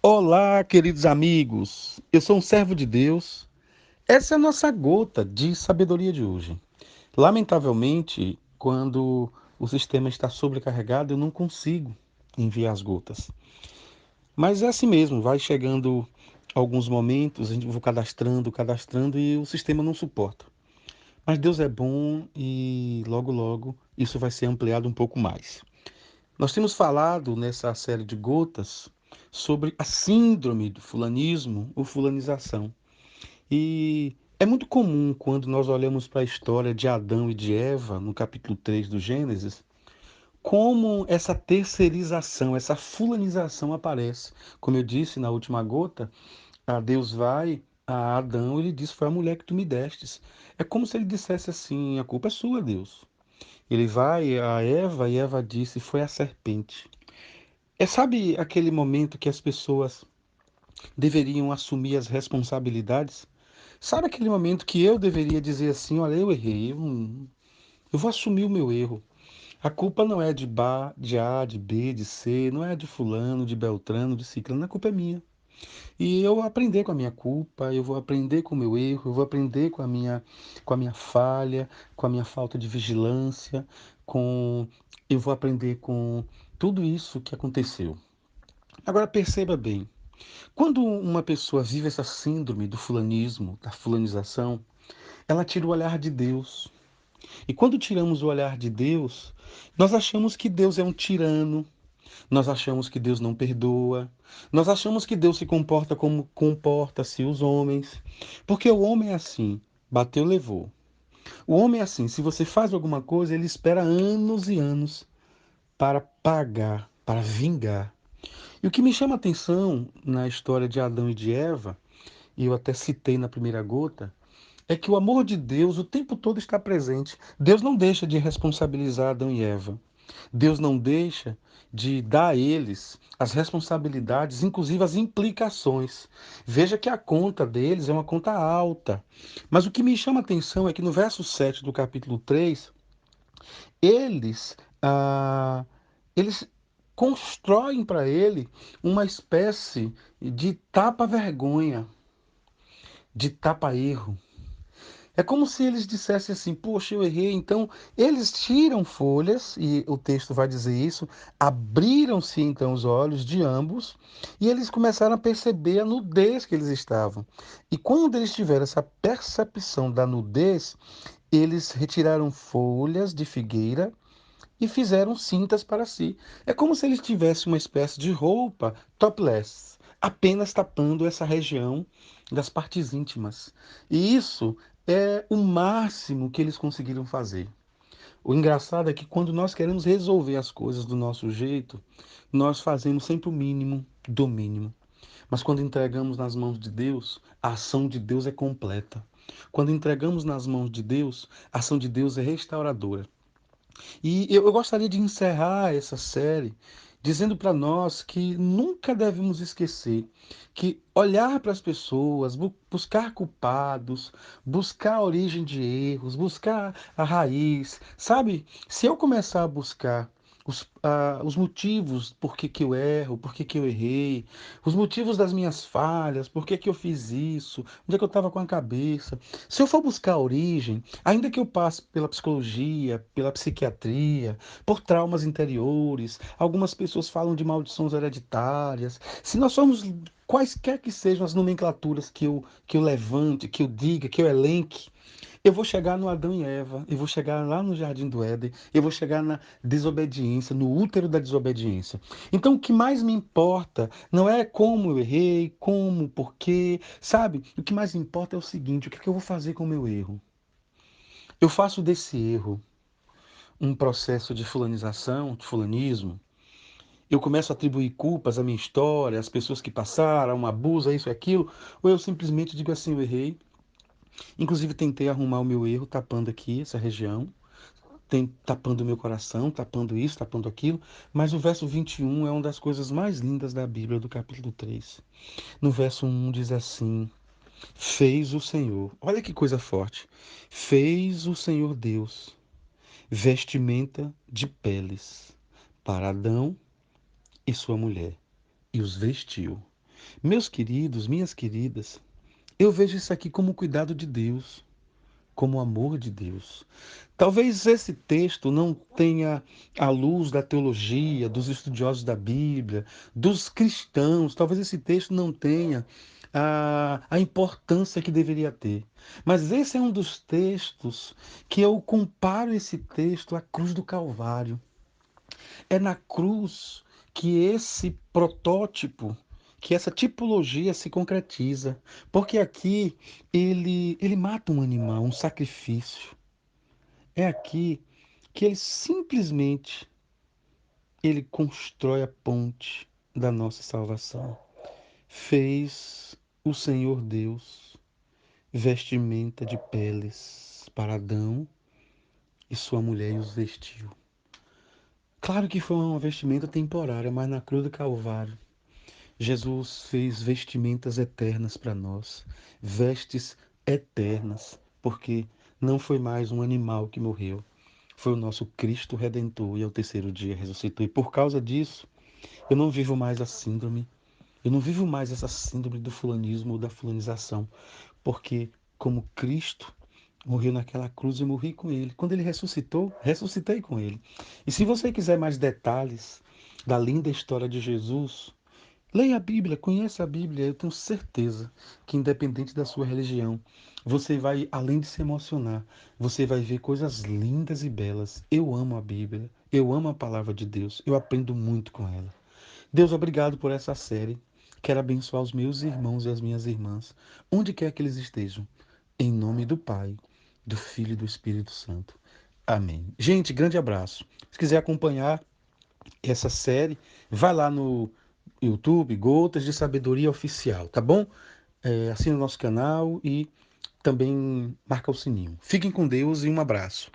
Olá, queridos amigos. Eu sou um servo de Deus. Essa é a nossa gota de sabedoria de hoje. Lamentavelmente, quando o sistema está sobrecarregado, eu não consigo enviar as gotas. Mas é assim mesmo, vai chegando alguns momentos, a gente vou cadastrando, cadastrando e o sistema não suporta. Mas Deus é bom e logo, logo isso vai ser ampliado um pouco mais. Nós temos falado nessa série de gotas sobre a síndrome do fulanismo ou fulanização. E é muito comum quando nós olhamos para a história de Adão e de Eva, no capítulo 3 do Gênesis, como essa terceirização, essa fulanização aparece. Como eu disse na última gota, a Deus vai a Adão e ele diz: Foi a mulher que tu me destes. É como se ele dissesse assim: A culpa é sua, Deus. Ele vai a Eva e Eva disse: Foi a serpente. Sabe aquele momento que as pessoas deveriam assumir as responsabilidades? Sabe aquele momento que eu deveria dizer assim: olha, eu errei, eu vou assumir o meu erro. A culpa não é de A, de B, de C, não é de fulano, de Beltrano, de Ciclano, a culpa é minha. E eu vou aprender com a minha culpa, eu vou aprender com o meu erro, eu vou aprender com a minha falha, com a minha falta de vigilância, eu vou aprender com tudo isso que aconteceu. Agora perceba bem, quando uma pessoa vive essa síndrome do fulanismo, da fulanização, ela tira o olhar de Deus. E quando tiramos o olhar de Deus, nós achamos que Deus é um tirano, nós achamos que Deus não perdoa, nós achamos que Deus se comporta como comporta-se os homens, porque o homem é assim, bateu, levou. O homem é assim, se você faz alguma coisa, ele espera anos e anos para pagar, para vingar. E o que me chama a atenção na história de Adão e de Eva, e eu até citei na primeira gota, é que o amor de Deus o tempo todo está presente. Deus não deixa de responsabilizar Adão e Eva. Deus não deixa de dar a eles as responsabilidades, inclusive as implicações. Veja que a conta deles é uma conta alta. Mas o que me chama a atenção é que no verso 7 do capítulo 3, eles, ah, eles constroem para ele uma espécie de tapa-vergonha, de tapa-erro. É como se eles dissessem assim: Poxa, eu errei. Então, eles tiram folhas, e o texto vai dizer isso, abriram-se então os olhos de ambos, e eles começaram a perceber a nudez que eles estavam. E quando eles tiveram essa percepção da nudez, eles retiraram folhas de figueira e fizeram cintas para si. É como se eles tivessem uma espécie de roupa topless, apenas tapando essa região das partes íntimas. E isso é o máximo que eles conseguiram fazer. O engraçado é que quando nós queremos resolver as coisas do nosso jeito, nós fazemos sempre o mínimo do mínimo. Mas quando entregamos nas mãos de Deus, a ação de Deus é completa. Quando entregamos nas mãos de Deus, a ação de Deus é restauradora. E eu gostaria de encerrar essa série dizendo para nós que nunca devemos esquecer que olhar para as pessoas, buscar culpados, buscar a origem de erros, buscar a raiz, sabe? Se eu começar a buscar os motivos por que eu erro, por que eu errei, os motivos das minhas falhas, por que eu fiz isso, onde é que eu estava com a cabeça. Se eu for buscar a origem, ainda que eu passe pela psicologia, pela psiquiatria, por traumas interiores, algumas pessoas falam de maldições hereditárias. Se nós formos quaisquer que sejam as nomenclaturas que eu levante, que eu diga, que eu elenque, eu vou chegar no Adão e Eva, eu vou chegar lá no Jardim do Éden, eu vou chegar na desobediência, no útero da desobediência. Então, o que mais me importa não é como eu errei, como, por quê, sabe? O que mais importa é o seguinte: o que é que eu vou fazer com o meu erro? Eu faço desse erro um processo de fulanização, de fulanismo. Eu começo a atribuir culpas à minha história, às pessoas que passaram, um abuso, a isso e aquilo, ou eu simplesmente digo assim: eu errei. Inclusive, tentei arrumar o meu erro, tapando aqui essa região, tapando o meu coração, tapando isso, tapando aquilo, mas o verso 21 é uma das coisas mais lindas da Bíblia, do capítulo 3. No verso 1 diz assim: Fez o Senhor, olha que coisa forte, fez o Senhor Deus vestimenta de peles para Adão e sua mulher, e os vestiu. Meus queridos, minhas queridas, eu vejo isso aqui como cuidado de Deus, como amor de Deus. Talvez esse texto não tenha a luz da teologia, dos estudiosos da Bíblia, dos cristãos, talvez esse texto não tenha a importância que deveria ter. Mas esse é um dos textos que eu comparo esse texto à cruz do Calvário. É na cruz que esse protótipo, que essa tipologia se concretiza. Porque aqui ele mata um animal, um sacrifício. É aqui que ele constrói a ponte da nossa salvação. Fez o Senhor Deus vestimenta de peles para Adão e sua mulher e os vestiu. Claro que foi uma vestimenta temporária, mas na cruz do Calvário, Jesus fez vestimentas eternas para nós, vestes eternas, porque não foi mais um animal que morreu, foi o nosso Cristo Redentor e ao terceiro dia ressuscitou. E por causa disso, eu não vivo mais a síndrome, eu não vivo mais essa síndrome do fulanismo ou da fulanização, porque como Cristo morreu naquela cruz e morri com ele. Quando ele ressuscitou, ressuscitei com ele. E se você quiser mais detalhes da linda história de Jesus, leia a Bíblia, conheça a Bíblia. Eu tenho certeza que, independente da sua religião, você vai, além de se emocionar, você vai ver coisas lindas e belas. Eu amo a Bíblia, eu amo a palavra de Deus, eu aprendo muito com ela. Deus, obrigado por essa série. Quero abençoar os meus irmãos e as minhas irmãs, onde quer que eles estejam. Em nome do Pai, do Filho e do Espírito Santo. Amém. Gente, grande abraço. Se quiser acompanhar essa série, vai lá no YouTube, Gotas de Sabedoria Oficial, tá bom? Assina o nosso canal e também marca o sininho. Fiquem com Deus e um abraço.